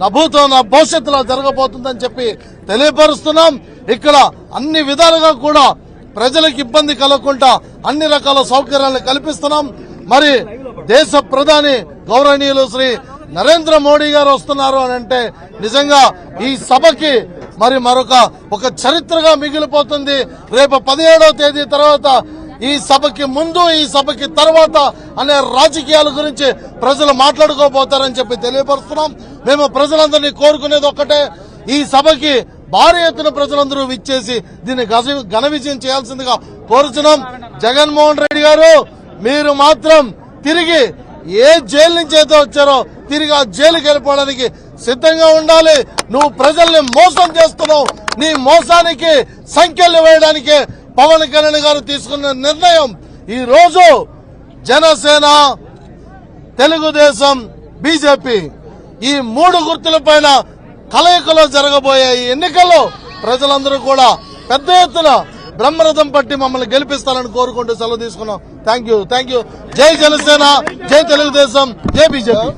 నా భవిష్యత్తులో జరగబోతుందని చెప్పి తెలియపరుస్తున్నాం. ఇక్కడ అన్ని విధాలుగా కూడా ప్రజలకు ఇబ్బంది కలగకుండా అన్ని రకాల సౌకర్యాలను కల్పిస్తున్నాం. మరి దేశ ప్రధాని గౌరవనీయులు శ్రీ నరేంద్ర మోడీ గారు వస్తున్నారు అని అంటే నిజంగా ఈ సభకి మరి ఒక చరిత్రగా మిగిలిపోతుంది. రేపు 17వ తేదీ తర్వాత ఈ సభకి ముందు ఈ సభకి తర్వాత అనే రాజకీయాల గురించి ప్రజలు మాట్లాడుకోబోతారని చెప్పి తెలియపరుస్తున్నాం. మేము ప్రజలందరినీ కోరుకునేది ఒక్కటే, ఈ సభకి భారీ ఎత్తున ప్రజలందరూ విచ్చేసి దీన్ని ఘన విజయం చేయాల్సిందిగా కోరుచున్నాం. జగన్మోహన్ రెడ్డి గారు మీరు మాత్రం తిరిగి ఏ జైలు నుంచి అయితే వచ్చారో తిరిగి ఆ జైలుకి వెళ్ళిపోవడానికి సిద్ధంగా ఉండాలి. నువ్వు ప్రజల్ని మోసం చేస్తున్నావు. నీ మోసానికి సంఖ్యలు వేయడానికి పవన్ కళ్యాణ్ గారు తీసుకున్న నిర్ణయం ఈ రోజు జనసేన, తెలుగుదేశం, బీజేపీ ఈ 3 గుర్తులపైన కలయికలో జరగబోయే ఈ ఎన్నికల్లో ప్రజలందరూ కూడా పెద్ద ఎత్తున బ్రహ్మరథం పట్టి మమ్మల్ని గెలిపిస్తారని కోరుకుంటూ సెలవు తీసుకున్నాం. Thank you. జై జనసేన, జై తెలుగుదేశం, జై బీజేపీ.